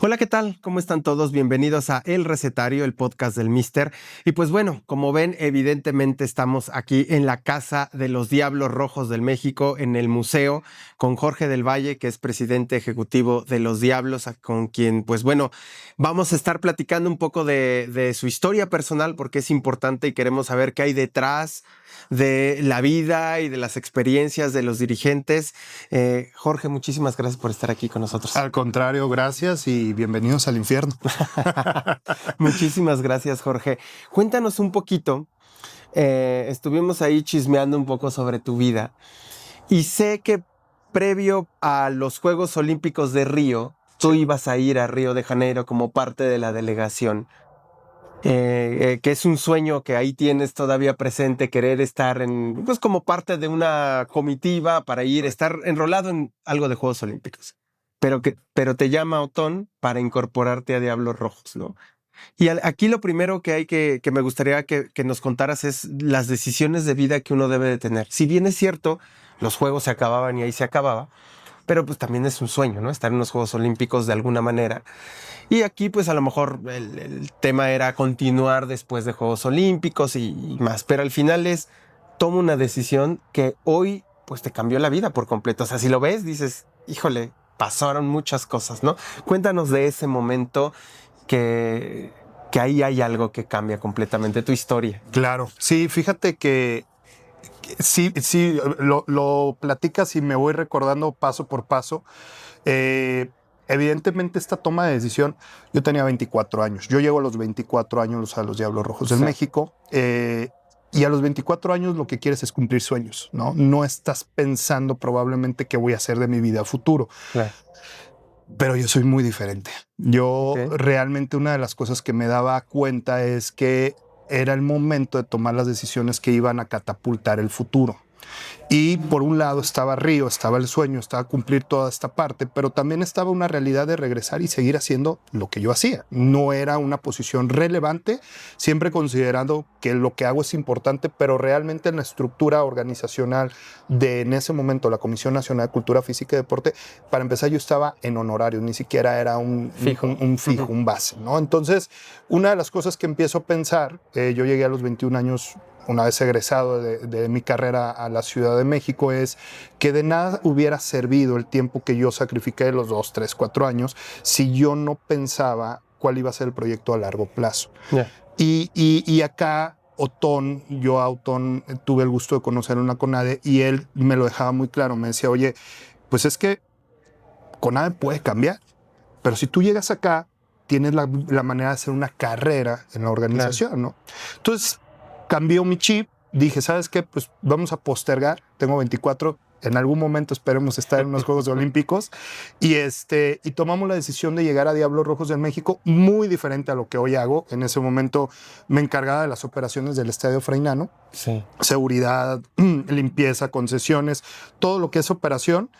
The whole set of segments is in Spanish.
Hola, ¿qué tal? ¿Cómo están todos? Bienvenidos a El Recetario, el podcast del Mister. Y pues bueno, como ven, evidentemente estamos aquí en la Casa de los Diablos Rojos del México, en el museo, con Jorge del Valle, que es presidente ejecutivo de los Diablos, con quien, pues bueno, vamos a estar platicando un poco de su historia personal, porque es importante y queremos saber qué hay detrás de la vida y de las experiencias de los dirigentes. Jorge, muchísimas gracias por estar aquí con nosotros. Al contrario, gracias y bienvenidos al infierno. Muchísimas gracias, Jorge. Cuéntanos un poquito. Estuvimos ahí chismeando un poco sobre tu vida y sé que previo a los Juegos Olímpicos de Río, tú ibas a ir a Río de Janeiro como parte de la delegación. Que es un sueño que ahí tienes todavía presente, querer estar pues como parte de una comitiva para estar enrolado en algo de Juegos Olímpicos. Pero te llama Otón para incorporarte a Diablos Rojos, ¿no? Y aquí lo primero que hay que me gustaría que nos contaras es las decisiones de vida que uno debe de tener. Si bien es cierto, los juegos se acababan y ahí se acababa, pero pues también es un sueño, ¿no? Estar en los Juegos Olímpicos de alguna manera. Y aquí pues a lo mejor el tema era continuar después de Juegos Olímpicos y más, pero al final toma una decisión que hoy pues te cambió la vida por completo. O sea, si lo ves, dices, híjole, pasaron muchas cosas, ¿no? Cuéntanos de ese momento que ahí hay algo que cambia completamente tu historia. Claro, sí, fíjate que sí, lo platicas y me voy recordando paso por paso. Evidentemente esta toma de decisión, yo tenía 24 años, yo llego a los 24 años a los Diablos Rojos del México, y a los 24 años lo que quieres es cumplir sueños, ¿no? No estás pensando probablemente qué voy a hacer de mi vida a futuro. Claro. Pero yo soy muy diferente. Yo realmente una de las cosas que me daba cuenta es que era el momento de tomar las decisiones que iban a catapultar el futuro. Y por un lado estaba Río, estaba el sueño, estaba cumplir toda esta parte, pero también estaba una realidad de regresar y seguir haciendo lo que yo hacía. No era una posición relevante, siempre considerando que lo que hago es importante, pero realmente en la estructura organizacional de en ese momento la Comisión Nacional de Cultura Física y Deporte, para empezar yo estaba en honorarios, ni siquiera era un fijo, un base, ¿no? Entonces, una de las cosas que empiezo a pensar, yo llegué a los 21 años una vez egresado de mi carrera a la Ciudad de México, es que de nada hubiera servido el tiempo que yo sacrifiqué de los 2, 3, 4 años si yo no pensaba cuál iba a ser el proyecto a largo plazo. Yeah. Y acá Otón, yo a Otón tuve el gusto de conocer en la CONADE y él me lo dejaba muy claro, me decía, oye, pues es que CONADE puede cambiar, pero si tú llegas acá, tienes la manera de hacer una carrera en la organización, claro, ¿no? Entonces, cambió mi chip, dije, ¿sabes qué? Pues vamos a postergar, tengo 24, en algún momento esperemos estar en unos Juegos Olímpicos, y tomamos la decisión de llegar a Diablos Rojos del México, muy diferente a lo que hoy hago. En ese momento me encargaba de las operaciones del Estadio Freynano, sí, seguridad, limpieza, concesiones, todo lo que es operación,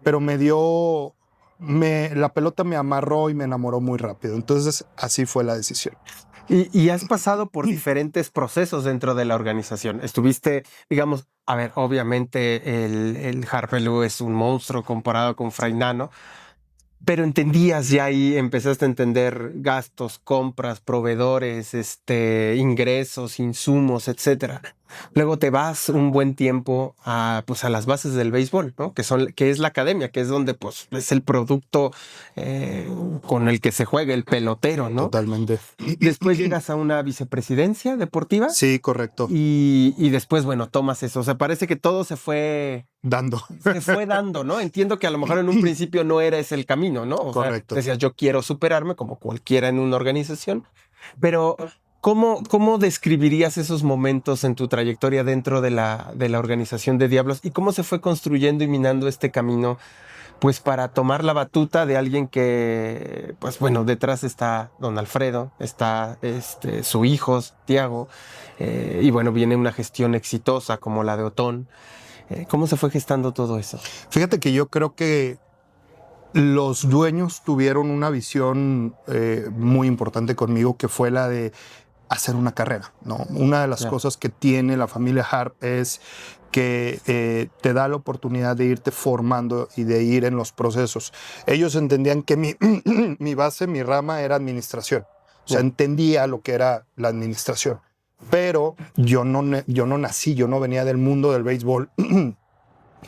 pero la pelota me amarró y me enamoró muy rápido. Entonces, así fue la decisión. Y has pasado por diferentes procesos dentro de la organización. Estuviste, digamos, a ver, obviamente el Harpelú es un monstruo comparado con Freynano, pero entendías ya ahí, empezaste a entender gastos, compras, proveedores, ingresos, insumos, etcétera. Luego te vas un buen tiempo pues a las bases del béisbol, ¿no? Que es la academia, que es donde pues es el producto con el que se juega el pelotero, ¿no? Totalmente. Después llegas a una vicepresidencia deportiva. Sí, correcto. Y después, bueno, tomas eso. O sea, parece que todo se fue dando, ¿no? Entiendo que a lo mejor en un principio no era ese el camino, ¿no? O correcto. sea, decías, yo quiero superarme como cualquiera en una organización, pero ¿cómo describirías esos momentos en tu trayectoria dentro de la organización de Diablos y cómo se fue construyendo y minando este camino, pues para tomar la batuta de alguien que, pues bueno, detrás está don Alfredo, está su hijo, Tiago, y bueno, viene una gestión exitosa como la de Otón? ¿Cómo se fue gestando todo eso? Fíjate que yo creo que los dueños tuvieron una visión muy importante conmigo, que fue la de hacer una carrera, ¿no? Una de las cosas que tiene la familia Harp es que te da la oportunidad de irte formando y de ir en los procesos. Ellos entendían que mi base, mi rama era administración. O sea, entendía lo que era la administración. Pero yo no nací, yo no venía del mundo del béisbol.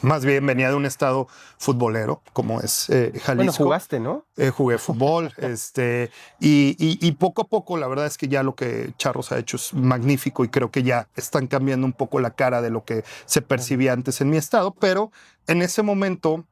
Más bien venía de un estado futbolero, como es Jalisco. Bueno, jugaste, ¿no? Jugué fútbol, y poco a poco la verdad es que ya lo que Charros ha hecho es magnífico y creo que ya están cambiando un poco la cara de lo que se percibía antes en mi estado, pero en ese momento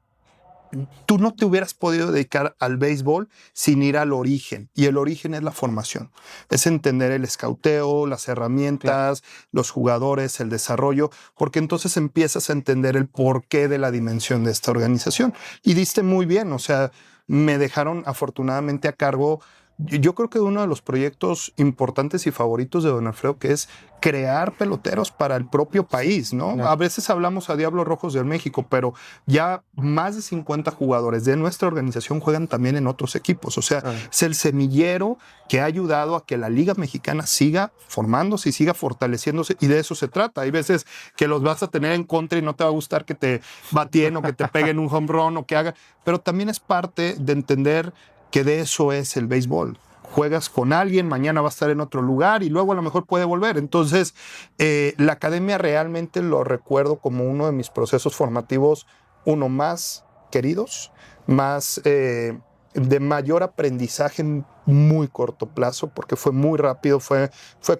tú no te hubieras podido dedicar al béisbol sin ir al origen. Y el origen es la formación. Es entender el escauteo, las herramientas, los jugadores, el desarrollo, porque entonces empiezas a entender el porqué de la dimensión de esta organización. Y diste muy bien, o sea, me dejaron afortunadamente a cargo, yo creo que uno de los proyectos importantes y favoritos de don Alfredo, que es crear peloteros para el propio país, ¿no? Claro. A veces hablamos a Diablos Rojos de México, pero ya más de 50 jugadores de nuestra organización juegan también en otros equipos. O sea, es el semillero que ha ayudado a que la Liga Mexicana siga formándose y siga fortaleciéndose, y de eso se trata. Hay veces que los vas a tener en contra y no te va a gustar que te batien o que te peguen un home run o que hagan, pero también es parte de entender que de eso es el béisbol. Juegas con alguien, mañana va a estar en otro lugar y luego a lo mejor puede volver. Entonces, la academia realmente lo recuerdo como uno de mis procesos formativos, uno más queridos, más de mayor aprendizaje en muy corto plazo, porque fue muy rápido, fue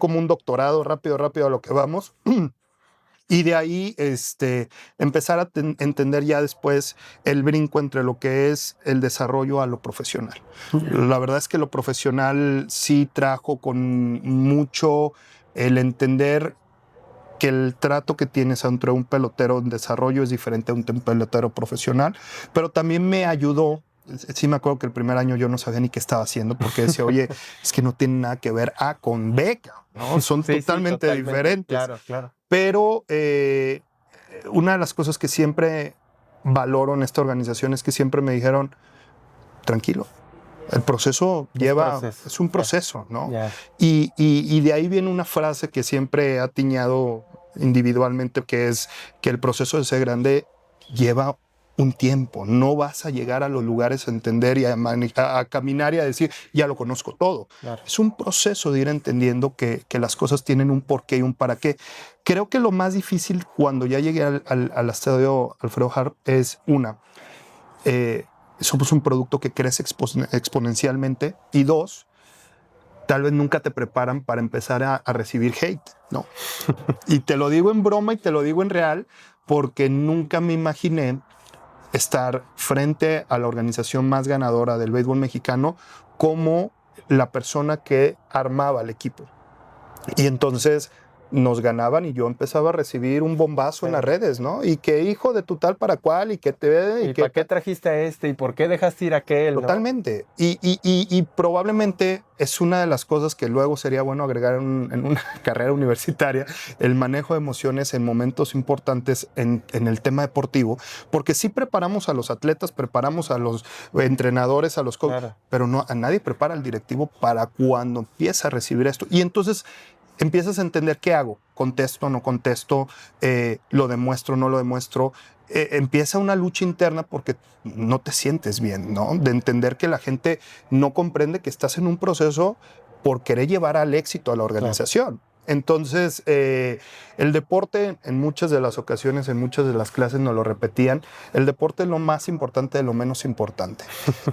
como un doctorado, rápido a lo que vamos. Y de ahí empezar a entender ya después el brinco entre lo que es el desarrollo a lo profesional. La verdad es que lo profesional sí trajo con mucho el entender que el trato que tienes entre un pelotero en desarrollo es diferente a un pelotero profesional, pero también me ayudó. Sí me acuerdo que el primer año yo no sabía ni qué estaba haciendo, porque decía, oye, es que no tiene nada que ver A con B, ¿no? Son totalmente diferentes. Claro. Pero una de las cosas que siempre valoro en esta organización es que siempre me dijeron, tranquilo, el proceso es un proceso, ¿no? Y de ahí viene una frase que siempre ha tiñado individualmente, que es que el proceso de ser grande lleva un tiempo. No vas a llegar a los lugares a entender y a caminar y a decir, ya lo conozco todo. Claro. Es un proceso de ir entendiendo que las cosas tienen un porqué y un para qué. Creo que lo más difícil cuando ya llegué al estadio Alfredo Harp es somos un producto que crece exponencialmente, y dos, tal vez nunca te preparan para empezar a recibir hate, ¿no? Y te lo digo en broma y te lo digo en real, porque nunca me imaginé estar frente a la organización más ganadora del béisbol mexicano como la persona que armaba el equipo. Y entonces nos ganaban y yo empezaba a recibir un bombazo en las redes, ¿no? Y que hijo de tu tal para cual, y que te... ¿Y para qué trajiste a este? ¿Y por qué dejaste ir a aquel? Totalmente. ¿No? Y probablemente es una de las cosas que luego sería bueno agregar en una carrera universitaria, el manejo de emociones en momentos importantes en el tema deportivo, porque sí preparamos a los atletas, preparamos a los entrenadores, a los coaches, claro, pero no, a nadie prepara al directivo para cuando empieza a recibir esto. Y entonces empiezas a entender qué hago, contesto, no contesto, lo demuestro, no lo demuestro. Empieza una lucha interna porque no te sientes bien, ¿no? De entender que la gente no comprende que estás en un proceso por querer llevar al éxito a la organización. Claro. Entonces, el deporte, en muchas de las ocasiones, en muchas de las clases nos lo repetían, el deporte es lo más importante de lo menos importante.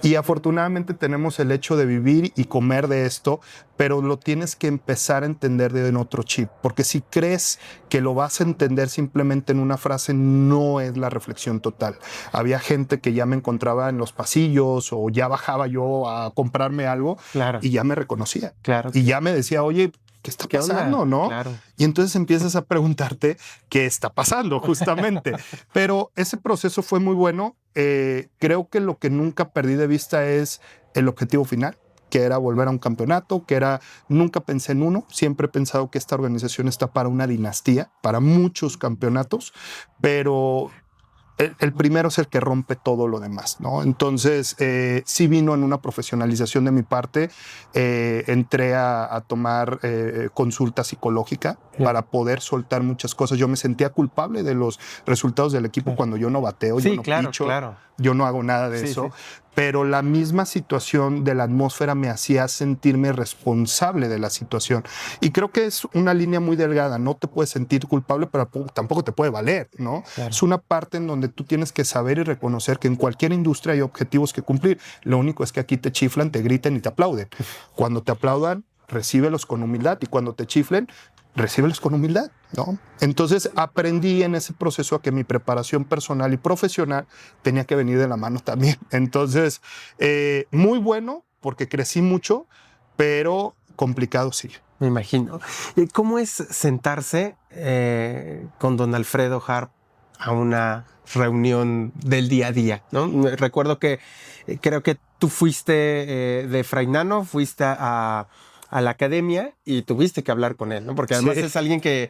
Y afortunadamente tenemos el hecho de vivir y comer de esto, pero lo tienes que empezar a entender en otro chip, porque si crees que lo vas a entender simplemente en una frase, no es la reflexión total. Había gente que ya me encontraba en los pasillos o ya bajaba yo a comprarme algo, claro, y ya me reconocía. Claro. Y ya me decía, oye, ¿qué está pasando, no? Claro. Y entonces empiezas a preguntarte qué está pasando, justamente. Pero ese proceso fue muy bueno. Creo que lo que nunca perdí de vista es el objetivo final, que era volver a un campeonato, nunca pensé en uno, siempre he pensado que esta organización está para una dinastía, para muchos campeonatos, pero el primero es el que rompe todo lo demás, ¿no? Entonces, sí vino en una profesionalización de mi parte. Entré a tomar consulta psicológica para poder soltar muchas cosas. Yo me sentía culpable de los resultados del equipo cuando yo no bateo, yo no picho, yo no hago nada de eso. Sí. Pero la misma situación de la atmósfera me hacía sentirme responsable de la situación. Y creo que es una línea muy delgada. No te puedes sentir culpable, pero tampoco te puede valer, ¿no? Claro. Es una parte en donde tú tienes que saber y reconocer que en cualquier industria hay objetivos que cumplir. Lo único es que aquí te chiflan, te griten y te aplauden. Cuando te aplaudan, recíbelos con humildad. Y cuando te chiflen, recíbelos con humildad, ¿no? Entonces aprendí en ese proceso a que mi preparación personal y profesional tenía que venir de la mano también. Entonces, muy bueno porque crecí mucho, pero complicado sí. Me imagino. ¿Cómo es sentarse con don Alfredo Harp a una reunión del día a día, ¿no? Recuerdo que creo que tú fuiste de Frainano, fuiste a la academia y tuviste que hablar con él, ¿no? Porque además es alguien que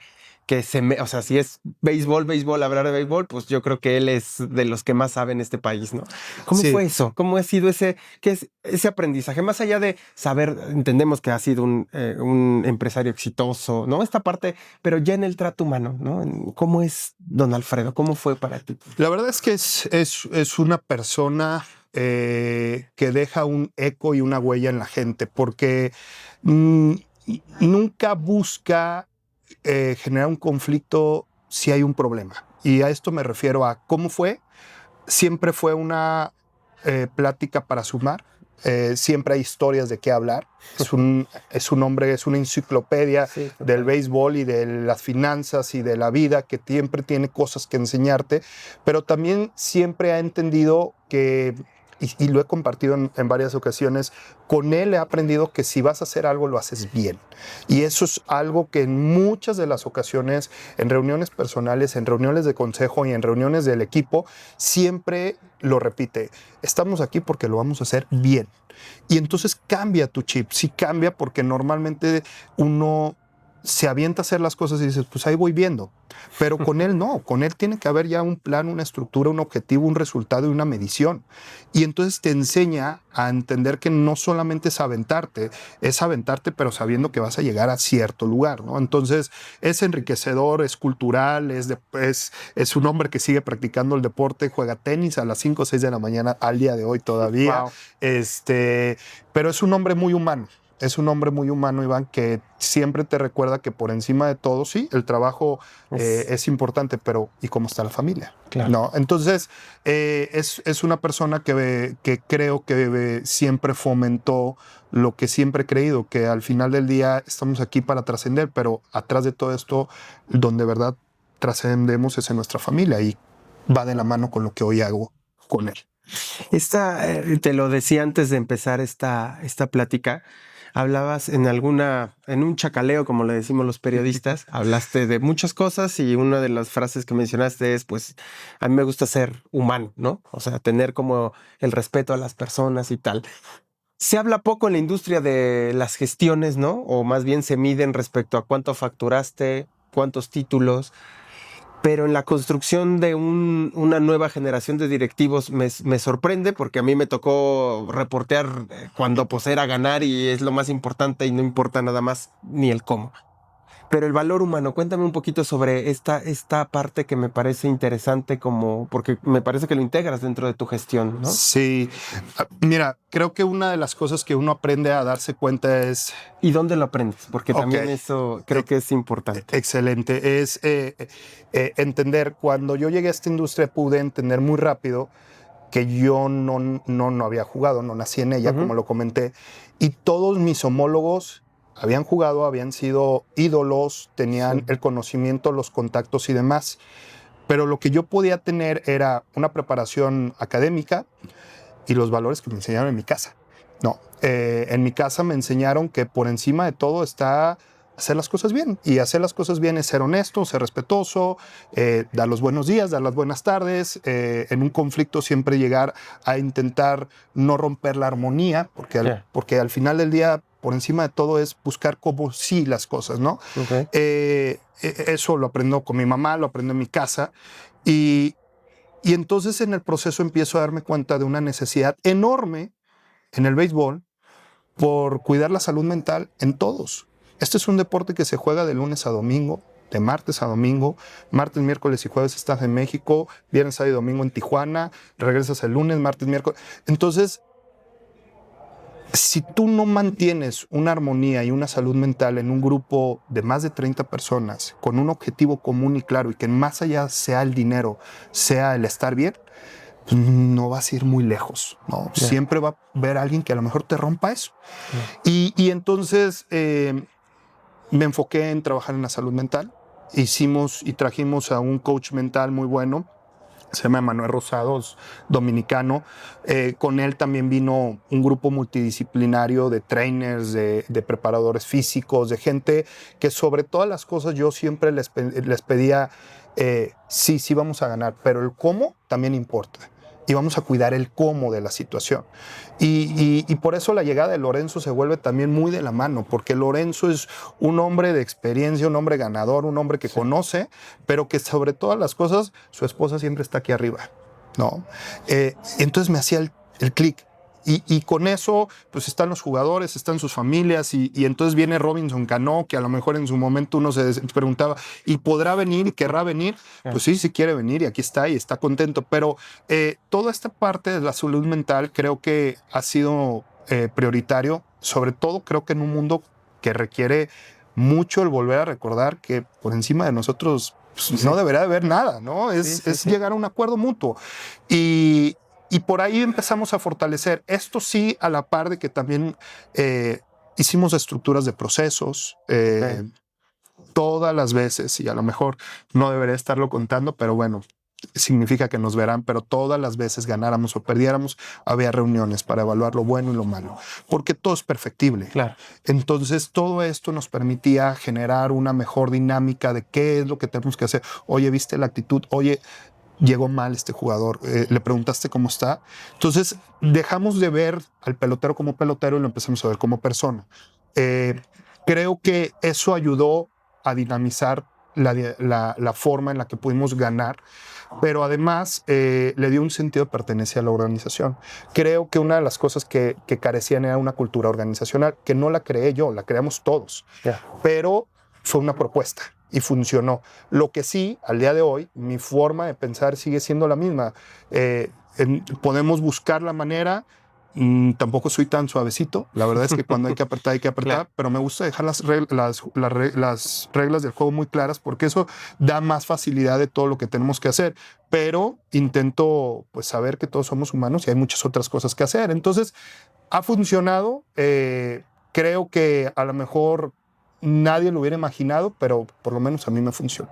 o sea, si es béisbol, hablar de béisbol, pues yo creo que él es de los que más sabe en este país, ¿no? ¿Cómo fue eso? ¿Cómo ha sido ese aprendizaje? Más allá de saber, entendemos que ha sido un empresario exitoso, ¿no? Esta parte, pero ya en el trato humano, ¿no? ¿Cómo es don Alfredo? ¿Cómo fue para ti? La verdad es que es una persona que deja un eco y una huella en la gente, porque nunca busca generar un conflicto si hay un problema. Y a esto me refiero a cómo fue. Siempre fue una plática para sumar. Siempre hay historias de qué hablar. Es un hombre, es una enciclopedia del béisbol y de las finanzas y de la vida, que siempre tiene cosas que enseñarte, pero también siempre ha entendido que, y lo he compartido en varias ocasiones, con él he aprendido que si vas a hacer algo, lo haces bien. Y eso es algo que en muchas de las ocasiones, en reuniones personales, en reuniones de consejo y en reuniones del equipo, siempre lo repite. Estamos aquí porque lo vamos a hacer bien. Y entonces cambia tu chip. Sí cambia, porque normalmente uno se avienta a hacer las cosas y dices, pues ahí voy viendo. Pero con él no, con él tiene que haber ya un plan, una estructura, un objetivo, un resultado y una medición. Y entonces te enseña a entender que no solamente es aventarte pero sabiendo que vas a llegar a cierto lugar, ¿no? Entonces es enriquecedor, es cultural, es un hombre que sigue practicando el deporte, juega tenis a las 5 o 6 de la mañana al día de hoy todavía. Wow. Pero es un hombre muy humano. Es un hombre muy humano, Iván, que siempre te recuerda que por encima de todo, sí, el trabajo es importante, pero ¿y cómo está la familia? Claro. ¿No? Entonces, es una persona que creo que siempre fomentó lo que siempre he creído, que al final del día estamos aquí para trascender, pero atrás de todo esto, donde de verdad trascendemos es en nuestra familia, y va de la mano con lo que hoy hago con él. Te lo decía antes de empezar esta plática. Hablabas en un chacaleo, como le decimos los periodistas, hablaste de muchas cosas, y una de las frases que mencionaste es, pues, a mí me gusta ser humano, ¿no? O sea, tener como el respeto a las personas y tal. Se habla poco en la industria de las gestiones, ¿no? O más bien se miden respecto a cuánto facturaste, cuántos títulos. Pero en la construcción de una nueva generación de directivos me sorprende, porque a mí me tocó reportear cuando pues era ganar y es lo más importante y no importa nada más ni el cómo. Pero el valor humano, cuéntame un poquito sobre esta parte que me parece interesante, porque me parece que lo integras dentro de tu gestión, ¿no? Sí, mira, creo que una de las cosas que uno aprende a darse cuenta es... ¿Y dónde lo aprendes? Porque también eso creo que es importante. Excelente, es entender. Cuando yo llegué a esta industria pude entender muy rápido que yo no había jugado, no nací en ella, como lo comenté, y todos mis homólogos habían jugado, habían sido ídolos, tenían el conocimiento, los contactos y demás. Pero lo que yo podía tener era una preparación académica y los valores que me enseñaron en mi casa. No, en mi casa me enseñaron que por encima de todo está hacer las cosas bien. Y hacer las cosas bien es ser honesto, ser respetuoso, dar los buenos días, dar las buenas tardes. En un conflicto siempre llegar a intentar no romper la armonía, porque al final del día, por encima de todo, es buscar cómo sí las cosas, ¿no? Okay. Eso lo aprendo con mi mamá, lo aprendo en mi casa. Y Y entonces en el proceso empiezo a darme cuenta de una necesidad enorme en el béisbol por cuidar la salud mental en todos. Este es un deporte que se juega de lunes a domingo, de martes a domingo, martes, miércoles y jueves estás en México, viernes, sábado y domingo en Tijuana, regresas el lunes, martes, miércoles. Entonces, si tú no mantienes una armonía y una salud mental en un grupo de más de 30 personas con un objetivo común y claro y que más allá sea el dinero, sea el estar bien, pues no vas a ir muy lejos, ¿no? Yeah. Siempre va a haber alguien que a lo mejor te rompa eso. Yeah. Y entonces me enfoqué en trabajar en la salud mental. Hicimos y trajimos a un coach mental muy bueno, se llama Manuel Rosados, dominicano. Con él también vino un grupo multidisciplinario de trainers, de preparadores físicos, de gente que sobre todas las cosas yo siempre les pedía, sí vamos a ganar, pero el cómo también importa. Y vamos a cuidar el cómo de la situación. Y por eso la llegada de Lorenzo se vuelve también muy de la mano, porque Lorenzo es un hombre de experiencia, un hombre ganador, un hombre que conoce, pero que sobre todas las cosas, su esposa siempre está aquí arriba, ¿no? Entonces me hacía el clic. Y con eso, pues están los jugadores, están sus familias, y entonces viene Robinson Cano, que a lo mejor en su momento uno se preguntaba, ¿y podrá venir y querrá venir? Pues sí quiere venir y aquí está y está contento. Pero toda esta parte de la salud mental creo que ha sido prioritario, sobre todo creo que en un mundo que requiere mucho el volver a recordar que por encima de nosotros pues, no deberá haber nada, ¿no? Es llegar a un acuerdo mutuo. Y por ahí empezamos a fortalecer. Esto sí, a la par de que también hicimos estructuras de procesos. Todas las veces, y a lo mejor no debería estarlo contando, pero bueno, significa que nos verán, pero todas las veces ganáramos o perdiéramos, había reuniones para evaluar lo bueno y lo malo, porque todo es perfectible. Claro. Entonces, todo esto nos permitía generar una mejor dinámica de qué es lo que tenemos que hacer. Oye, ¿viste la actitud? Oye, llegó mal este jugador, le preguntaste cómo está. Entonces dejamos de ver al pelotero como pelotero y lo empezamos a ver como persona. Creo que eso ayudó a dinamizar la forma en la que pudimos ganar, pero además le dio un sentido de pertenencia a la organización. Creo que una de las cosas que carecían era una cultura organizacional, que no la creé yo, la creamos todos, pero fue una propuesta. Y funcionó. Lo que sí, al día de hoy, mi forma de pensar sigue siendo la misma. Podemos buscar la manera. Tampoco soy tan suavecito. La verdad es que cuando hay que apretar, claro. Pero me gusta dejar las reglas del juego muy claras porque eso da más facilidad de todo lo que tenemos que hacer. Pero intento pues, saber que todos somos humanos y hay muchas otras cosas que hacer. Entonces, ha funcionado. Creo que a lo mejor nadie lo hubiera imaginado, pero por lo menos a mí me funciona.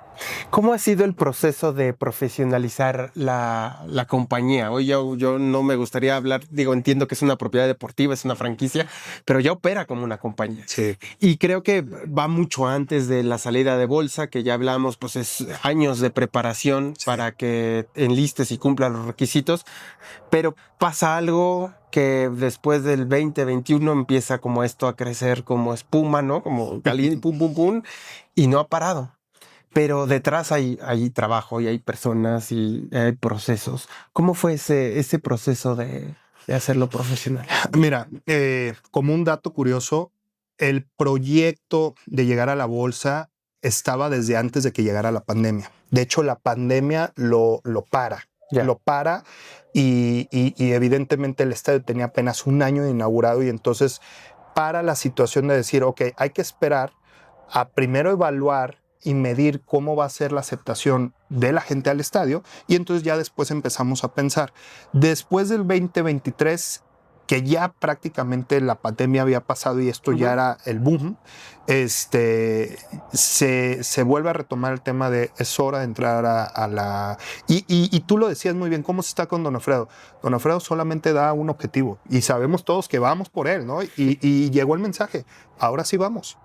¿Cómo ha sido el proceso de profesionalizar la compañía? Hoy yo no me gustaría hablar, entiendo que es una propiedad deportiva, es una franquicia, pero ya opera como una compañía. Sí. Y creo que va mucho antes de la salida de bolsa, que ya hablamos, pues es años de preparación para que enlistes y cumpla los requisitos, pero pasa algo que después del 2021 empieza como esto a crecer como espuma, ¿no? Como caliente, pum, pum, pum, y no ha parado. Pero detrás hay trabajo y hay personas y hay procesos. ¿Cómo fue ese proceso de hacerlo profesional? Mira, como un dato curioso, el proyecto de llegar a la bolsa estaba desde antes de que llegara la pandemia. De hecho, la pandemia lo para. Lo para y evidentemente el estadio tenía apenas un año de inaugurado y entonces para la situación de decir, ok, hay que esperar a primero evaluar y medir cómo va a ser la aceptación de la gente al estadio y entonces ya después empezamos a pensar. Después del 2023, que ya prácticamente la pandemia había pasado y esto ya era el boom, se vuelve a retomar el tema de es hora de entrar a la... Y tú lo decías muy bien, ¿cómo se está con Don Alfredo? Don Alfredo solamente da un objetivo y sabemos todos que vamos por él, ¿no? Y llegó el mensaje, ahora sí vamos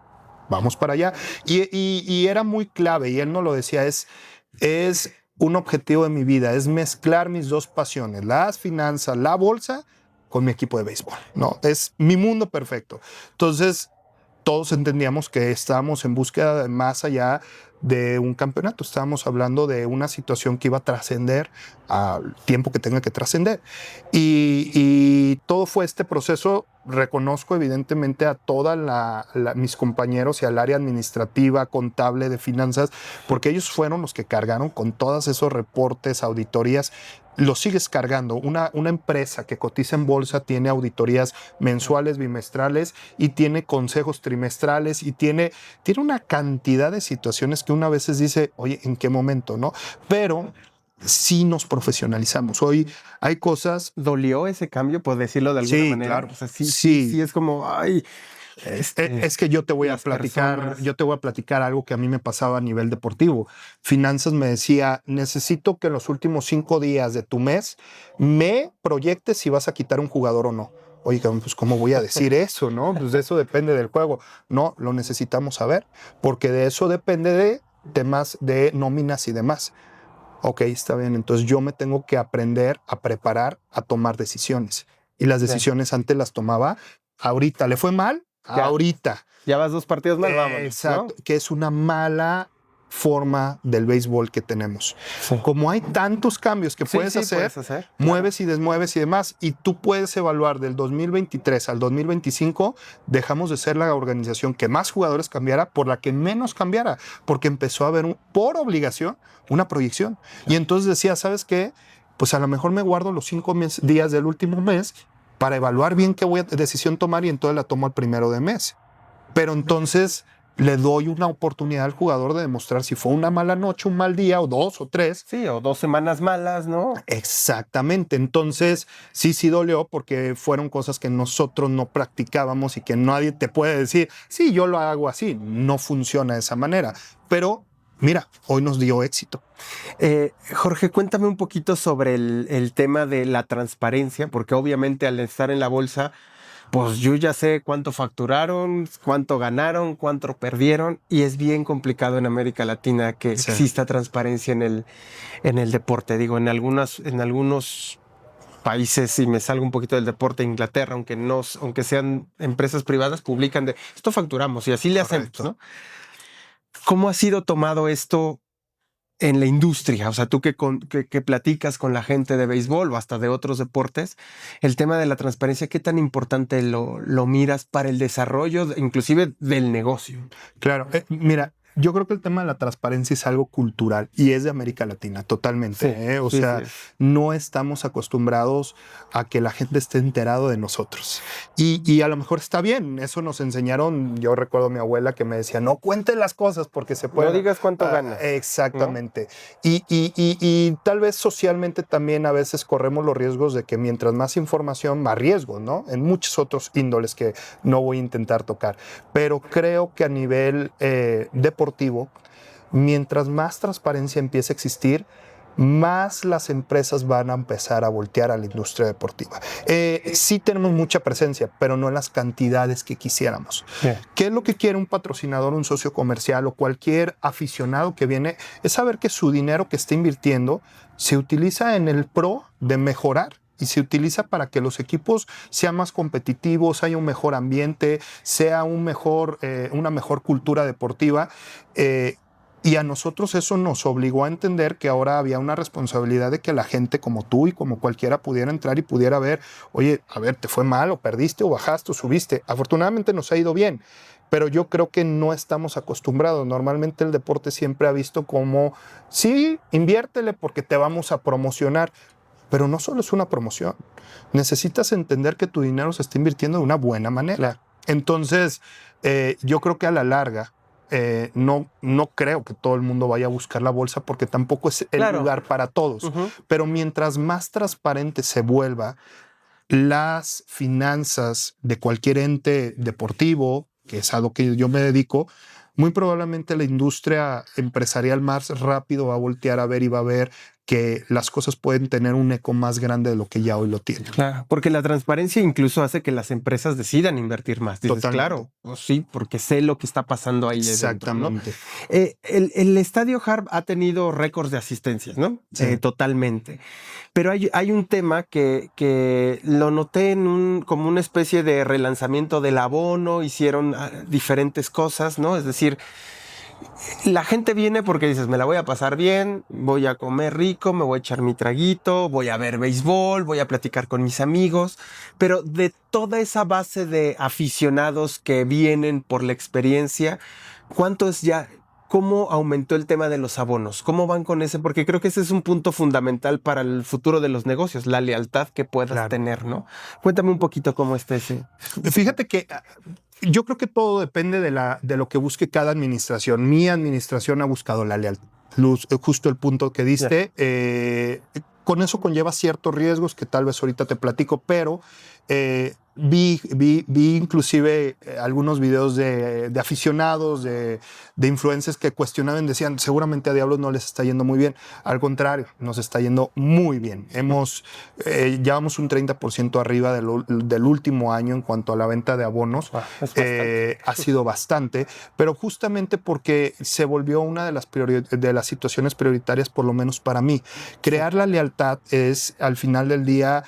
para allá. Y era muy clave, y él no lo decía, es un objetivo de mi vida, es mezclar mis dos pasiones, las finanzas, la bolsa, con mi equipo de béisbol, ¿no? Es mi mundo perfecto. Entonces, todos entendíamos que estábamos en búsqueda de más allá de un campeonato. Estábamos hablando de una situación que iba a trascender al tiempo que tenga que trascender. Y todo fue este proceso. Reconozco evidentemente a todos mis compañeros y al área administrativa, contable, de finanzas, porque ellos fueron los que cargaron con todos esos reportes, auditorías. Lo sigues cargando. Una empresa que cotiza en bolsa tiene auditorías mensuales, bimestrales, y tiene consejos trimestrales, y tiene una cantidad de situaciones que una a veces dice, oye, ¿en qué momento, no? Pero sí nos profesionalizamos. Hoy hay cosas... ¿Dolió ese cambio, por decirlo de alguna manera? Claro. O sea, sí es como, ay... Es que yo te voy a platicar algo que a mí me pasaba a nivel deportivo. Finanzas me decía, necesito que en los últimos 5 días de tu mes me proyectes si vas a quitar un jugador o no. Oye, pues ¿cómo voy a decir eso, no? Pues de eso depende del juego. No, lo necesitamos saber, porque de eso depende de temas de nóminas y demás. Ok, está bien. Entonces yo me tengo que aprender a preparar, a tomar decisiones. Y las decisiones antes las tomaba ahorita. ¿Le fue mal? Ya. Ahorita. Ya vas 2 partidos más, vámonos. Exacto, ¿no? que es una mala forma del béisbol que tenemos. Sí. Como hay tantos cambios que puedes hacer, mueves y desmueves y demás, y tú puedes evaluar del 2023 al 2025, dejamos de ser la organización que más jugadores cambiara por la que menos cambiara, porque empezó a haber por obligación una proyección. Y entonces decía, ¿sabes qué? Pues a lo mejor me guardo los 5 días del último mes para evaluar bien qué decisión tomar, y entonces la tomo al primero de mes. Pero entonces le doy una oportunidad al jugador de demostrar si fue una mala noche, un mal día, o 2 o 3. Sí, o 2 semanas malas, ¿no? Exactamente. Entonces, sí dolió, porque fueron cosas que nosotros no practicábamos y que nadie te puede decir, sí, yo lo hago así. No funciona de esa manera. Pero mira, hoy nos dio éxito. Jorge, cuéntame un poquito sobre el tema de la transparencia, porque obviamente al estar en la bolsa, pues yo ya sé cuánto facturaron, cuánto ganaron, cuánto perdieron, y es bien complicado en América Latina que exista transparencia en el deporte. Digo, en algunos países, si me salgo un poquito del deporte, Inglaterra, aunque sean empresas privadas, publican de esto facturamos y así le hacemos, ¿no? ¿Cómo ha sido tomado esto en la industria? O sea, tú que platicas con la gente de béisbol o hasta de otros deportes, el tema de la transparencia, ¿qué tan importante lo miras para el desarrollo, inclusive del negocio? Claro, mira, yo creo que el tema de la transparencia es algo cultural y es de América Latina, totalmente. No estamos acostumbrados a que la gente esté enterado de nosotros. Y a lo mejor está bien, eso nos enseñaron. Yo recuerdo a mi abuela que me decía, no cuentes las cosas porque se puede... No digas cuánto ganas. Exactamente. ¿No? Y tal vez socialmente también a veces corremos los riesgos de que mientras más información, más riesgos, ¿no? En muchos otros índoles que no voy a intentar tocar. Pero creo que a nivel deportivo, mientras más transparencia empiece a existir, más las empresas van a empezar a voltear a la industria deportiva. Sí tenemos mucha presencia, pero no en las cantidades que quisiéramos. ¿Qué es lo que quiere un patrocinador, un socio comercial o cualquier aficionado que viene? Es saber que su dinero que está invirtiendo se utiliza en el pro de mejorar. Y se utiliza para que los equipos sean más competitivos, haya un mejor ambiente, sea una mejor cultura deportiva. Y a nosotros eso nos obligó a entender que ahora había una responsabilidad de que la gente como tú y como cualquiera pudiera entrar y pudiera ver, oye, a ver, ¿te fue mal o perdiste o bajaste o subiste? Afortunadamente nos ha ido bien, pero yo creo que no estamos acostumbrados. Normalmente el deporte siempre ha visto como, sí, inviértele porque te vamos a promocionar. Pero no solo es una promoción. Necesitas entender que tu dinero se está invirtiendo de una buena manera. Claro. Entonces, yo creo que a la larga, no creo que todo el mundo vaya a buscar la bolsa porque tampoco es el lugar para todos. Pero mientras más transparente se vuelva las finanzas de cualquier ente deportivo, que es a lo que yo me dedico, muy probablemente la industria empresarial más rápido va a voltear a ver y va a ver que las cosas pueden tener un eco más grande de lo que ya hoy lo tienen. Claro, porque la transparencia incluso hace que las empresas decidan invertir más. Dices, claro, pues sí, porque sé lo que está pasando ahí. Exactamente. Dentro, ¿no? El Estadio Harp ha tenido récords de asistencias, ¿no? Sí. Totalmente. Pero hay un tema que lo noté como una especie de relanzamiento del abono, hicieron diferentes cosas, ¿no? Es decir, la gente viene porque dices, me la voy a pasar bien, voy a comer rico, me voy a echar mi traguito, voy a ver béisbol, voy a platicar con mis amigos, pero de toda esa base de aficionados que vienen por la experiencia, ¿cuánto es ya? ¿Cómo aumentó el tema de los abonos? ¿Cómo van con ese? Porque creo que ese es un punto fundamental para el futuro de los negocios, la lealtad que puedas tener, ¿no? Cuéntame un poquito cómo está ese. Fíjate que yo creo que todo depende de lo que busque cada administración. Mi administración ha buscado la lealtad. Justo el punto que diste. Con eso conlleva ciertos riesgos que tal vez ahorita te platico, pero vi inclusive algunos videos de aficionados, de influencers que cuestionaban, decían, seguramente a Diablos no les está yendo muy bien. Al contrario, nos está yendo muy bien. Llevamos un 30% arriba del último año en cuanto a la venta de abonos. Ha sido bastante, pero justamente porque se volvió una de las situaciones prioritarias, por lo menos para mí. Crear la lealtad es, al final del día,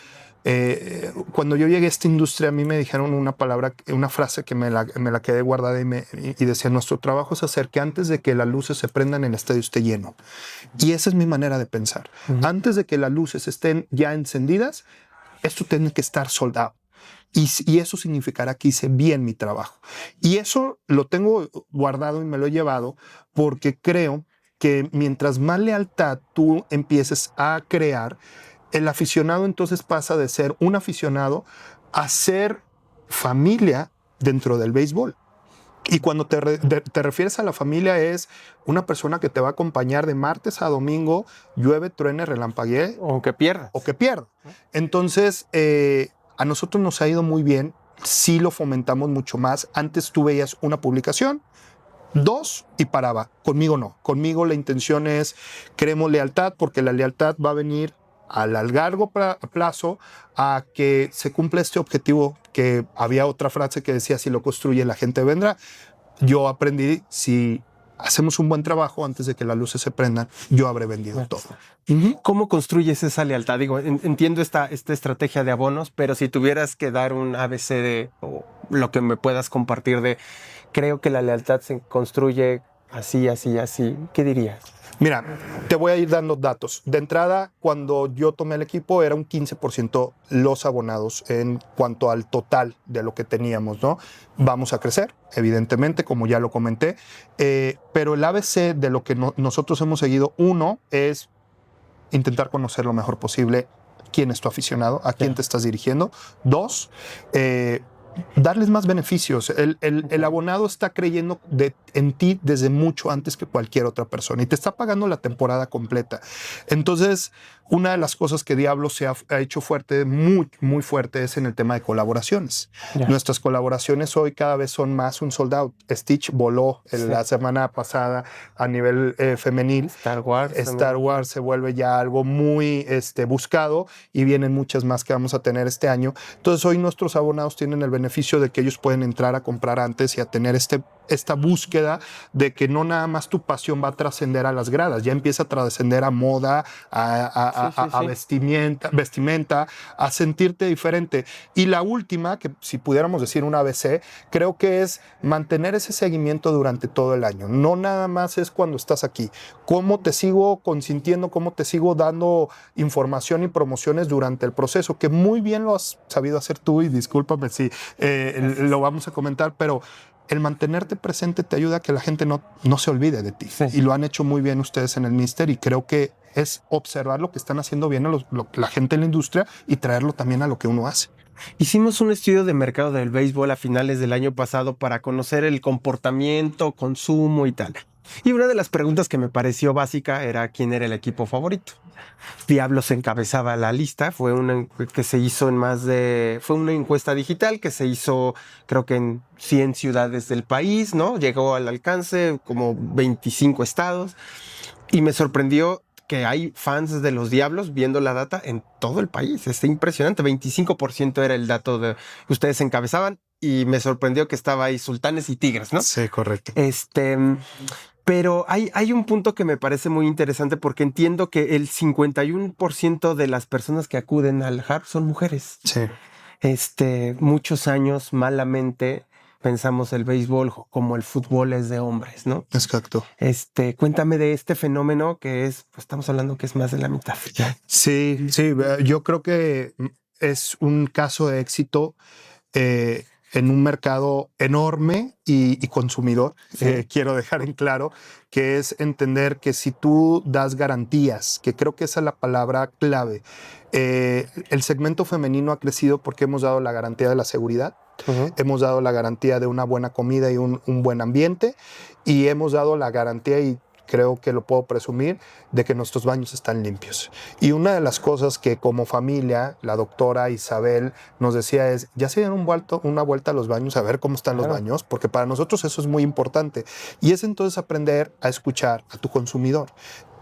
cuando yo llegué a esta industria, a mí me dijeron una frase que me la quedé guardada y decía, nuestro trabajo es hacer que antes de que las luces se prendan, el estadio esté lleno. Y esa es mi manera de pensar. Antes de que las luces estén ya encendidas, esto tiene que estar soldado. Y eso significará que hice bien mi trabajo. Y eso lo tengo guardado y me lo he llevado porque creo que mientras más lealtad tú empieces a crear, el aficionado entonces pasa de ser un aficionado a ser familia dentro del béisbol. Y cuando te refieres a la familia, es una persona que te va a acompañar de martes a domingo, llueve, truene, relampaguee. O que pierda. Entonces, a nosotros nos ha ido muy bien. Sí lo fomentamos mucho más. Antes tú veías una publicación, 2 y paraba. Conmigo no. Conmigo la intención es, queremos lealtad, porque la lealtad va a venir a largo plazo a que se cumpla este objetivo, que había otra frase que decía, si lo construye la gente vendrá. Yo aprendí, si hacemos un buen trabajo antes de que las luces se prendan, yo habré vendido todo. ¿Cómo construyes esa lealtad? Digo, entiendo esta estrategia de abonos, pero si tuvieras que dar un ABC o lo que me puedas compartir creo que la lealtad se construye así, así, así, ¿qué dirías? Mira, te voy a ir dando datos. De entrada, cuando yo tomé el equipo, era un 15% los abonados en cuanto al total de lo que teníamos, ¿no? Vamos a crecer, evidentemente, como ya lo comenté, pero el ABC de lo que nosotros hemos seguido, uno, es intentar conocer lo mejor posible quién es tu aficionado, a quién te estás dirigiendo. 2, darles más beneficios. El abonado está creyendo en ti desde mucho antes que cualquier otra persona y te está pagando la temporada completa. Entonces, una de las cosas que Diablo se ha hecho fuerte, muy, muy fuerte, es en el tema de colaboraciones. Nuestras colaboraciones hoy cada vez son más un sold out. Stitch voló la semana pasada a nivel femenil. Star Wars se vuelve ya algo muy buscado y vienen muchas más que vamos a tener este año. Entonces, hoy nuestros abonados tienen el beneficio de que ellos pueden entrar a comprar antes y a tener esta búsqueda de que no nada más tu pasión va a trascender a las gradas, ya empieza a trascender a moda, a vestimenta, a sentirte diferente. Y la última, que si pudiéramos decir un ABC, creo que es mantener ese seguimiento durante todo el año. No nada más es cuando estás aquí. Cómo te sigo consintiendo, cómo te sigo dando información y promociones durante el proceso, que muy bien lo has sabido hacer tú, y discúlpame si lo vamos a comentar, pero el mantenerte presente te ayuda a que la gente no se olvide de ti. Y lo han hecho muy bien ustedes en el Mister, y creo que es observar lo que están haciendo bien la gente en la industria y traerlo también a lo que uno hace. Hicimos un estudio de mercado del béisbol a finales del año pasado para conocer el comportamiento, consumo y tal. Y una de las preguntas que me pareció básica era quién era el equipo favorito. Diablos encabezaba la lista. Fue una que se hizo fue una encuesta digital que se hizo, creo que en 100 ciudades del país, ¿no? Llegó al alcance como 25 estados. Y me sorprendió que hay fans de los Diablos viendo la data en todo el país. Está impresionante. 25% era el dato que ustedes encabezaban y me sorprendió que estaba ahí Sultanes y Tigres, ¿no? Sí, correcto. Pero hay un punto que me parece muy interesante porque entiendo que el 51% de las personas que acuden al HARP son mujeres. Sí. Muchos años malamente pensamos el béisbol como el fútbol es de hombres, ¿no? Exacto. Cuéntame de este fenómeno que es, pues estamos hablando que es más de la mitad. Sí, yo creo que es un caso de éxito en un mercado enorme y consumidor. Sí. Quiero dejar en claro que es entender que si tú das garantías, que creo que esa es la palabra clave, el segmento femenino ha crecido porque hemos dado la garantía de la seguridad, hemos dado la garantía de una buena comida y un buen ambiente, y hemos dado la garantía, y creo que lo puedo presumir, de que nuestros baños están limpios. Y una de las cosas que como familia, la doctora Isabel nos decía es, ya se dieron una vuelta a los baños a ver cómo están los baños, porque para nosotros eso es muy importante. Y es entonces aprender a escuchar a tu consumidor.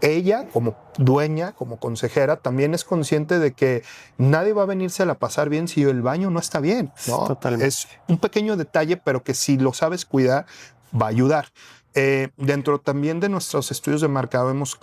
Ella, como dueña, como consejera, también es consciente de que nadie va a venirse a la pasar bien si el baño no está bien, ¿no? Totalmente. Es un pequeño detalle, pero que si lo sabes cuidar, va a ayudar. Dentro también de nuestros estudios de mercado hemos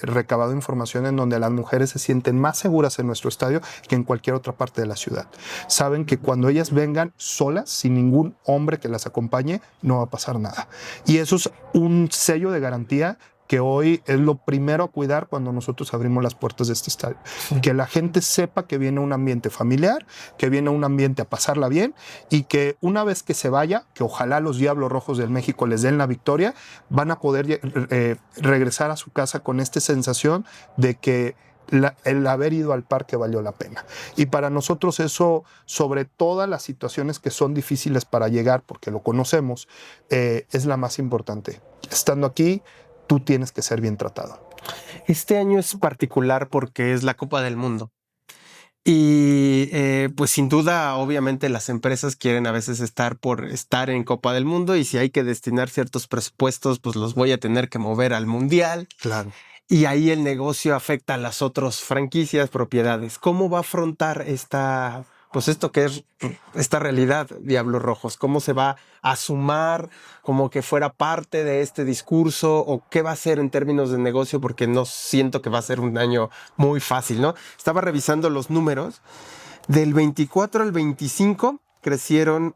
recabado información en donde las mujeres se sienten más seguras en nuestro estadio que en cualquier otra parte de la ciudad. Saben que cuando ellas vengan solas, sin ningún hombre que las acompañe, no va a pasar nada. Y eso es un sello de garantía que hoy es lo primero a cuidar cuando nosotros abrimos las puertas de este estadio. Sí. Que la gente sepa que viene a un ambiente familiar, que viene a un ambiente a pasarla bien, y que una vez que se vaya, que ojalá los Diablos Rojos del México les den la victoria, van a poder regresar a su casa con esta sensación de que el haber ido al parque valió la pena. Y para nosotros eso, sobre todas las situaciones que son difíciles para llegar, porque lo conocemos, es la más importante. Estando aquí, tú tienes que ser bien tratado. Este año es particular porque es la Copa del Mundo. Y pues sin duda, obviamente las empresas quieren a veces estar por estar en Copa del Mundo, y si hay que destinar ciertos presupuestos, pues los voy a tener que mover al Mundial. Claro. Y ahí el negocio afecta a las otras franquicias, propiedades. ¿Cómo va a afrontar esto que es esta realidad, Diablos Rojos? ¿Cómo se va a sumar como que fuera parte de este discurso? ¿O qué va a hacer en términos de negocio? Porque no siento que va a ser un año muy fácil, ¿no? Estaba revisando los números. Del 24 al 25 crecieron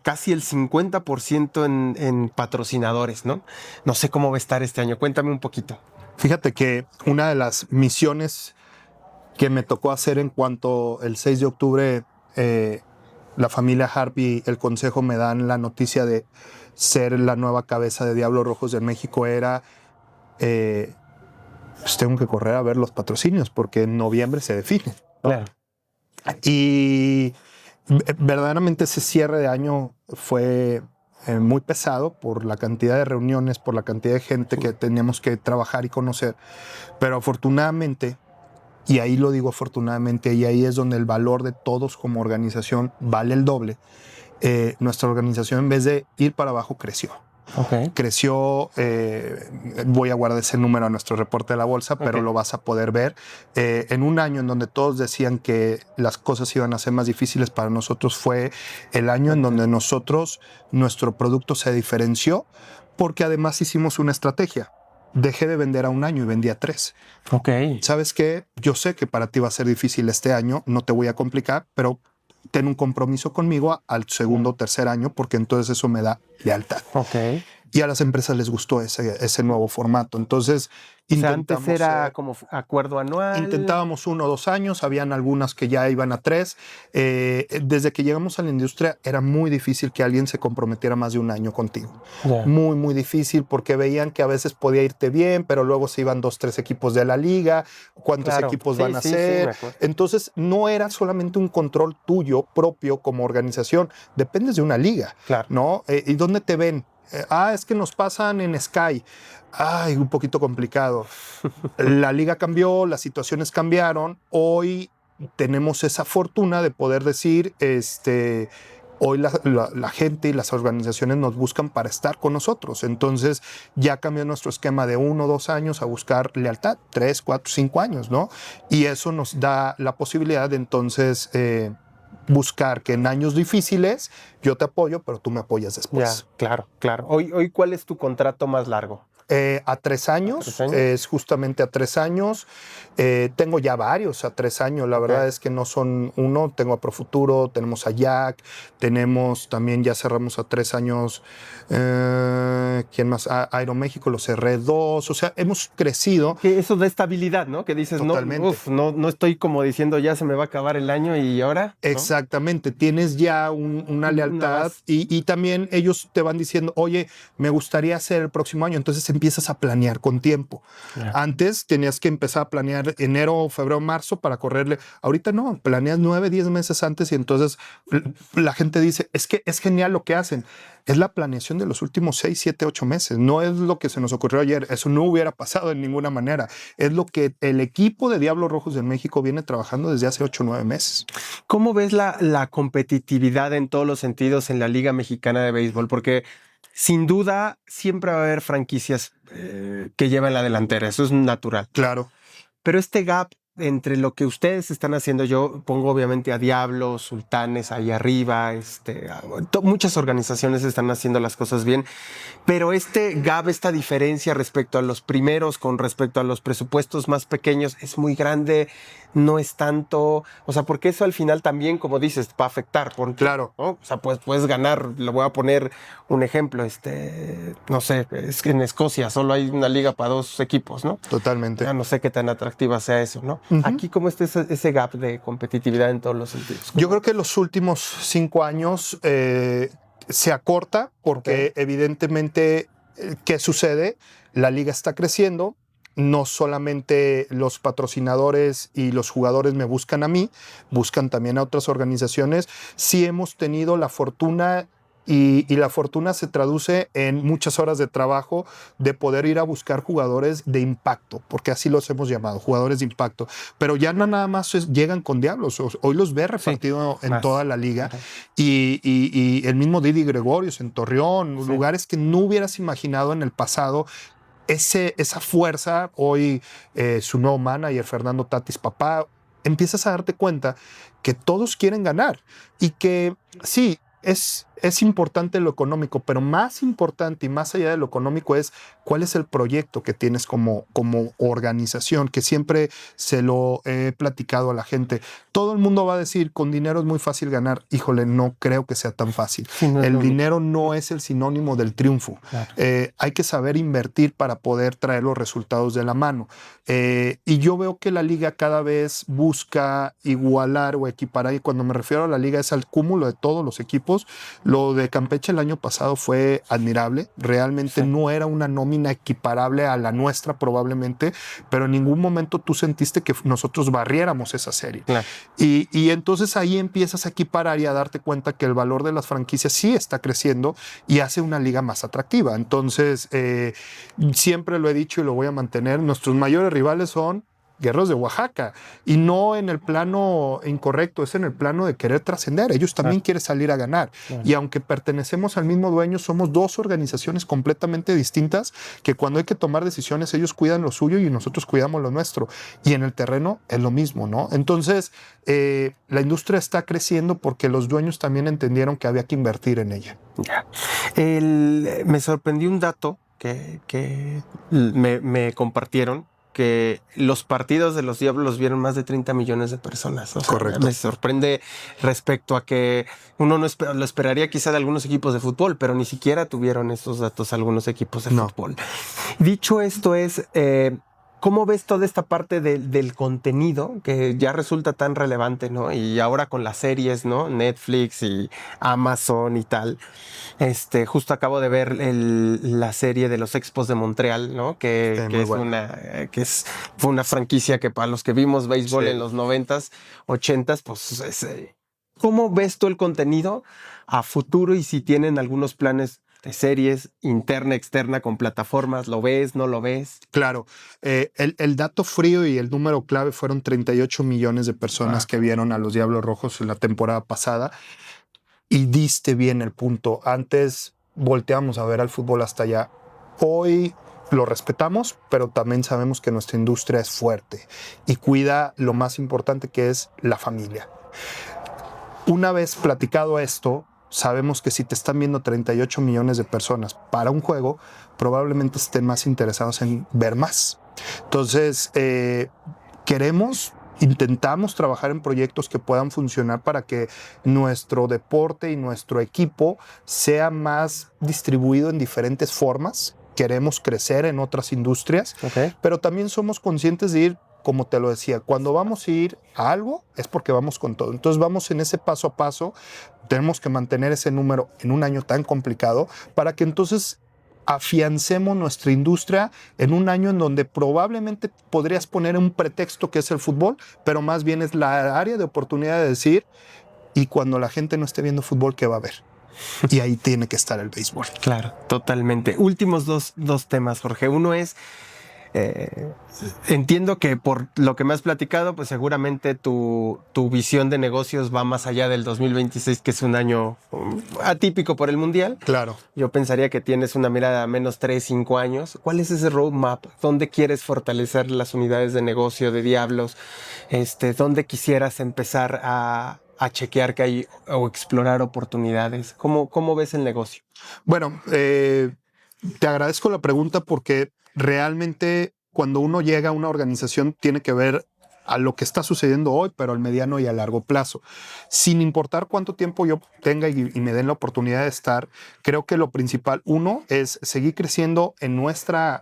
casi el 50% en patrocinadores, ¿no? No sé cómo va a estar este año. Cuéntame un poquito. Fíjate que una de las misiones que me tocó hacer en cuanto el 6 de octubre la familia Harp y el consejo me dan la noticia de ser la nueva cabeza de Diablos Rojos de México era pues tengo que correr a ver los patrocinios porque en noviembre se definen, ¿no? Claro. Y verdaderamente ese cierre de año fue muy pesado por la cantidad de reuniones, por la cantidad de gente que teníamos que trabajar y conocer. Pero afortunadamente, y ahí lo digo afortunadamente, y ahí es donde el valor de todos como organización vale el doble, nuestra organización en vez de ir para abajo creció. Okay. Creció, voy a guardar ese número a nuestro reporte de la bolsa, pero lo vas a poder ver. En un año en donde todos decían que las cosas iban a ser más difíciles para nosotros, fue el año en donde nuestro producto se diferenció, porque además hicimos una estrategia. Dejé de vender a un año y vendí a 3. Ok. ¿Sabes qué? Yo sé que para ti va a ser difícil este año, no te voy a complicar, pero ten un compromiso conmigo al segundo o tercer año, porque entonces eso me da lealtad. Ok. Y a las empresas les gustó ese nuevo formato. Entonces, antes era como acuerdo anual. Intentábamos 1 o 2 años, habían algunas que ya iban a 3. Desde que llegamos a la industria era muy difícil que alguien se comprometiera más de un año contigo. Yeah. Muy, muy difícil, porque veían que a veces podía irte bien, pero luego se iban 2, 3 equipos de la liga, cuántos equipos van a ser. Entonces no era solamente un control tuyo propio como organización, dependes de una liga, ¿no? ¿Y dónde te ven? Es que nos pasan en Sky. Ay, un poquito complicado. La liga cambió, las situaciones cambiaron. Hoy tenemos esa fortuna de poder decir Hoy la gente y las organizaciones nos buscan para estar con nosotros. Entonces ya cambió nuestro esquema de 1 o 2 años a buscar lealtad, 3, 4, 5 años, ¿no? Y eso nos da la posibilidad de entonces buscar que en años difíciles yo te apoyo, pero tú me apoyas después. Ya, claro, claro. Hoy, ¿cuál es tu contrato más largo? A 3 años, ¿A 3 años? es justamente a 3 años. Tengo ya varios a 3 años, la verdad es que no son uno. Tengo a Profuturo, tenemos a Jack, tenemos también, ya cerramos a 3 años. ¿Quién más? A Aeroméxico lo cerré 2. O sea, hemos crecido. Que eso da estabilidad, ¿no? Que dices, Totalmente. no estoy como diciendo ya se me va a acabar el año y ahora. ¿No? Exactamente, tienes ya una lealtad y también ellos te van diciendo, oye, me gustaría hacer el próximo año, entonces empiezas a planear con tiempo. Yeah. Antes tenías que empezar a planear enero, febrero, marzo para correrle. Ahorita no, planeas 9, 10 meses antes y entonces la gente dice, es que es genial lo que hacen. Es la planeación de los últimos 6, 7, 8 meses. No es lo que se nos ocurrió ayer. Eso no hubiera pasado de ninguna manera. Es lo que el equipo de Diablos Rojos de México viene trabajando desde hace 8 o 9 meses. ¿Cómo ves la competitividad en todos los sentidos en la Liga Mexicana de Béisbol? Porque sin duda siempre va a haber franquicias que llevan la delantera. Eso es natural. Claro. Pero este gap entre lo que ustedes están haciendo, yo pongo obviamente a Diablos, Sultanes ahí arriba, muchas organizaciones están haciendo las cosas bien, pero este gap, esta diferencia respecto a los primeros con respecto a los presupuestos más pequeños es muy grande, no es tanto, o sea, porque eso al final también, como dices, va a afectar. Porque, claro. ¿no? O sea, pues puedes ganar, le voy a poner un ejemplo, no sé, es que en Escocia solo hay una liga para 2 equipos, ¿no? Totalmente. Ya no sé qué tan atractiva sea eso, ¿no? Aquí, ¿cómo está ese gap de competitividad en todos los sentidos? Yo creo que los últimos 5 años se acorta porque evidentemente, ¿qué sucede? La liga está creciendo. No solamente los patrocinadores y los jugadores me buscan a mí, buscan también a otras organizaciones. Sí hemos tenido la fortuna y la fortuna se traduce en muchas horas de trabajo de poder ir a buscar jugadores de impacto, porque así los hemos llamado, jugadores de impacto. Pero ya no nada más llegan con Diablos, hoy los ve repartido en toda la liga. Y el mismo Didi Gregorius en Torreón, lugares que no hubieras imaginado en el pasado. Esa fuerza, hoy su nuevo manager, Fernando Tatis Papá, empiezas a darte cuenta que todos quieren ganar y que sí, es importante lo económico, pero más importante y más allá de lo económico es cuál es el proyecto que tienes como organización, que siempre se lo he platicado a la gente. Todo el mundo va a decir, con dinero es muy fácil ganar. Híjole, no creo que sea tan fácil. Sí, el dinero no es el sinónimo del triunfo. Claro. Hay que saber invertir para poder traer los resultados de la mano. Y yo veo que la liga cada vez busca igualar o equiparar, y cuando me refiero a la liga es al cúmulo de todos los equipos. Lo de Campeche el año pasado fue admirable. Realmente no era una nómina equiparable a la nuestra probablemente, pero en ningún momento tú sentiste que nosotros barriéramos esa serie. Claro. Y entonces ahí empiezas a equiparar y a darte cuenta que el valor de las franquicias sí está creciendo y hace una liga más atractiva. Entonces, siempre lo he dicho y lo voy a mantener, nuestros mayores rivales son Guerreros de Oaxaca, y no en el plano incorrecto, es en el plano de querer trascender. Ellos también quieren salir a ganar. Y aunque pertenecemos al mismo dueño, somos 2 organizaciones completamente distintas que cuando hay que tomar decisiones, ellos cuidan lo suyo y nosotros cuidamos lo nuestro. Y en el terreno es lo mismo, ¿no? Entonces, la industria está creciendo porque los dueños también entendieron que había que invertir en ella. Me sorprendió un dato que me compartieron, que los partidos de los Diablos vieron más de 30 millones de personas. O sea, correcto. Me sorprende respecto a que uno no lo esperaría quizá de algunos equipos de fútbol, pero ni siquiera tuvieron estos datos algunos equipos de fútbol. Dicho esto ¿cómo ves toda esta parte del contenido que ya resulta tan relevante, ¿no? Y ahora con las series, ¿no? Netflix y Amazon y tal. Justo acabo de ver la serie de los Expos de Montreal, ¿no? Que fue una franquicia que para los que vimos béisbol en los 90s, 80s, pues ¿cómo ves tú el contenido a futuro y si tienen algunos planes de series interna, externa, con plataformas? ¿Lo ves, no lo ves? Claro. El dato frío y el número clave fueron 38 millones de personas que vieron a los Diablos Rojos en la temporada pasada. Y diste bien el punto. Antes volteamos a ver al fútbol hasta allá. Hoy lo respetamos, pero también sabemos que nuestra industria es fuerte y cuida lo más importante, que es la familia. Una vez platicado esto, sabemos que si te están viendo 38 millones de personas para un juego, probablemente estén más interesados en ver más. Entonces, intentamos trabajar en proyectos que puedan funcionar para que nuestro deporte y nuestro equipo sea más distribuido en diferentes formas. Queremos crecer en otras industrias, pero también somos conscientes de ir, como te lo decía, cuando vamos a ir a algo es porque vamos con todo. Entonces vamos en ese paso a paso, tenemos que mantener ese número en un año tan complicado para que entonces afiancemos nuestra industria en un año en donde probablemente podrías poner un pretexto que es el fútbol, pero más bien es la área de oportunidad de decir, y cuando la gente no esté viendo fútbol, ¿qué va a ver? Y ahí tiene que estar el béisbol. Claro, totalmente. Últimos dos temas, Jorge. Uno es, entiendo que por lo que me has platicado, pues seguramente tu visión de negocios va más allá del 2026, que es un año atípico por el Mundial. Claro. Yo pensaría que tienes una mirada a menos 3, 5 años. ¿Cuál es ese roadmap? ¿Dónde quieres fortalecer las unidades de negocio de Diablos? ¿Dónde quisieras empezar a chequear que hay o explorar oportunidades? ¿Cómo ves el negocio? Bueno, te agradezco la pregunta porque realmente cuando uno llega a una organización tiene que ver a lo que está sucediendo hoy, pero al mediano y a largo plazo. Sin importar cuánto tiempo yo tenga y me den la oportunidad de estar, creo que lo principal, uno, es seguir creciendo en nuestra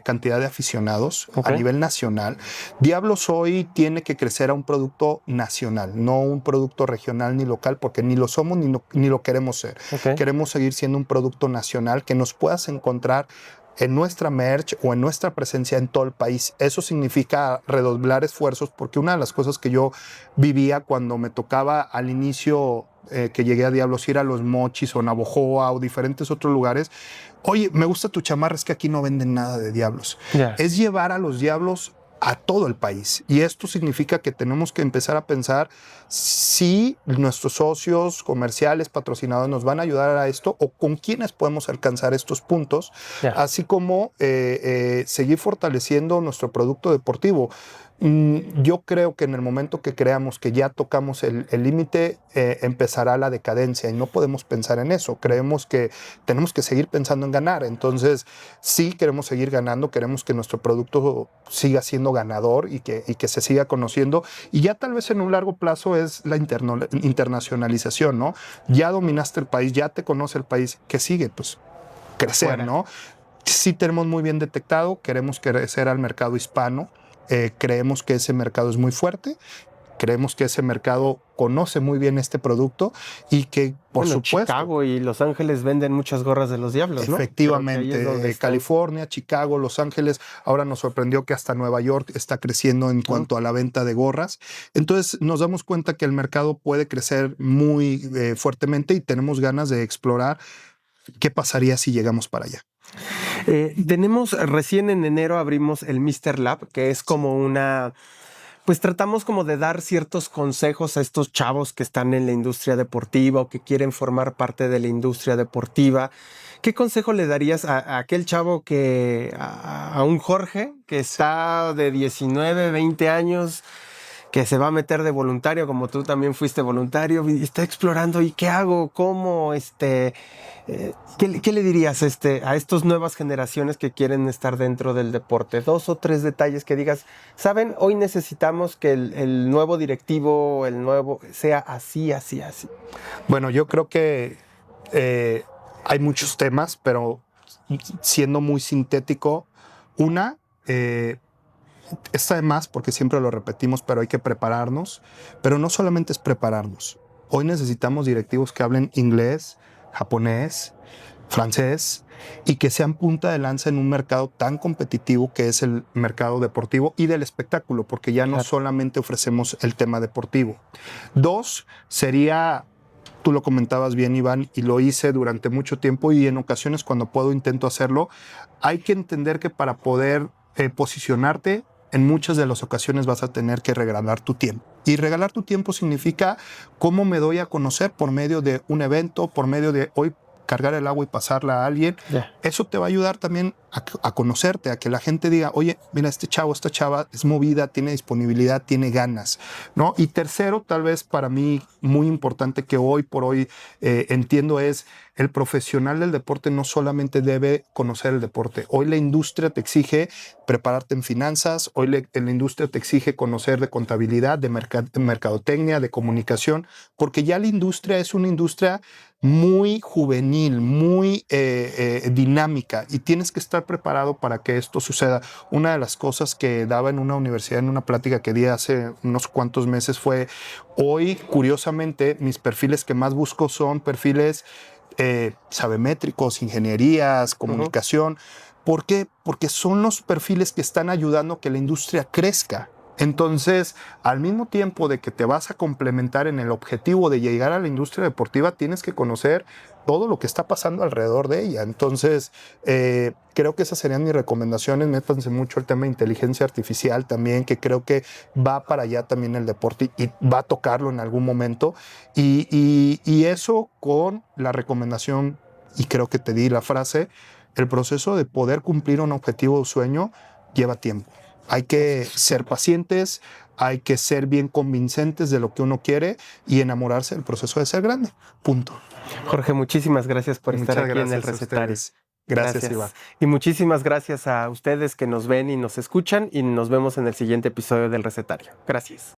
cantidad de aficionados a nivel nacional. Diablos hoy tiene que crecer a un producto nacional, no un producto regional ni local, porque ni lo somos ni lo queremos ser. Queremos seguir siendo un producto nacional que nos puedas encontrar en nuestra merch o en nuestra presencia en todo el país. Eso significa redoblar esfuerzos, porque una de las cosas que yo vivía cuando me tocaba al inicio que llegué a Diablos, ir a Los Mochis o Navojoa o diferentes otros lugares, oye, me gusta tu chamarra, es que aquí no venden nada de Diablos. Es llevar a los Diablos a todo el país. Y esto significa que tenemos que empezar a pensar si nuestros socios comerciales, patrocinadores nos van a ayudar a esto o con quiénes podemos alcanzar estos puntos, así como seguir fortaleciendo nuestro producto deportivo. Yo creo que en el momento que creamos que ya tocamos el límite, empezará la decadencia y no podemos pensar en eso. Creemos que tenemos que seguir pensando en ganar. Entonces, sí queremos seguir ganando, queremos que nuestro producto siga siendo ganador y que se siga conociendo. Y ya tal vez en un largo plazo es la internacionalización, ¿no? Ya dominaste el país, ya te conoce el país. ¿Qué sigue? Pues crecer, ¿no? Sí tenemos muy bien detectado, queremos crecer al mercado hispano. Creemos que ese mercado es muy fuerte, creemos que ese mercado conoce muy bien este producto y que, por supuesto... Chicago y Los Ángeles venden muchas gorras de los Diablos, ¿no? Efectivamente, California, Chicago, Los Ángeles, ahora nos sorprendió que hasta Nueva York está creciendo en cuanto a la venta de gorras. Entonces nos damos cuenta que el mercado puede crecer muy fuertemente y tenemos ganas de explorar qué pasaría si llegamos para allá. Recién en enero abrimos el Mr. Lab, que es como pues tratamos como de dar ciertos consejos a estos chavos que están en la industria deportiva o que quieren formar parte de la industria deportiva. ¿Qué consejo le darías a aquel chavo a un Jorge que está de 19, 20 años, que se va a meter de voluntario, como tú también fuiste voluntario, y está explorando, ¿y qué hago? ¿Cómo? ¿Qué le dirías a estas nuevas generaciones que quieren estar dentro del deporte? 2 o 3 detalles que digas, ¿saben? Hoy necesitamos que el nuevo directivo, sea así, así, así. Bueno, yo creo que hay muchos temas, pero siendo muy sintético, está de más porque siempre lo repetimos, pero hay que prepararnos. Pero no solamente es prepararnos. Hoy necesitamos directivos que hablen inglés, japonés, francés y que sean punta de lanza en un mercado tan competitivo que es el mercado deportivo y del espectáculo, porque ya no solamente ofrecemos el tema deportivo. 2, sería... Tú lo comentabas bien, Iván, y lo hice durante mucho tiempo y en ocasiones cuando puedo intento hacerlo. Hay que entender que para poder posicionarte, en muchas de las ocasiones vas a tener que regalar tu tiempo. Y regalar tu tiempo significa cómo me doy a conocer por medio de un evento, por medio de hoy cargar el agua y pasarla a alguien. Eso te va a ayudar también a conocerte, a que la gente diga, oye, mira, este chavo, esta chava es movida, tiene disponibilidad, tiene ganas, ¿no? Y tercero, tal vez para mí muy importante que hoy por hoy entiendo es el profesional del deporte no solamente debe conocer el deporte. Hoy la industria te exige prepararte en finanzas, hoy la industria te exige conocer de contabilidad, de mercadotecnia, de comunicación, porque ya la industria es una industria muy juvenil, muy dinámica y tienes que estar preparado para que esto suceda. Una de las cosas que daba en una universidad, en una plática que di hace unos cuantos meses fue, hoy curiosamente mis perfiles que más busco son perfiles sabemétricos, ingenierías, comunicación. ¿Por qué? Porque son los perfiles que están ayudando a que la industria crezca. Entonces, al mismo tiempo de que te vas a complementar en el objetivo de llegar a la industria deportiva, tienes que conocer todo lo que está pasando alrededor de ella. Entonces, creo que esas serían mis recomendaciones. Métanse mucho el tema de inteligencia artificial también, que creo que va para allá también el deporte y va a tocarlo en algún momento. Y eso con la recomendación, y creo que te di la frase, el proceso de poder cumplir un objetivo o sueño lleva tiempo. Hay que ser pacientes, hay que ser bien convincentes de lo que uno quiere y enamorarse del proceso de ser grande. Punto. Jorge, muchísimas gracias por estar aquí en el recetario. Gracias, Iván. Y muchísimas gracias a ustedes que nos ven y nos escuchan y nos vemos en el siguiente episodio del recetario. Gracias.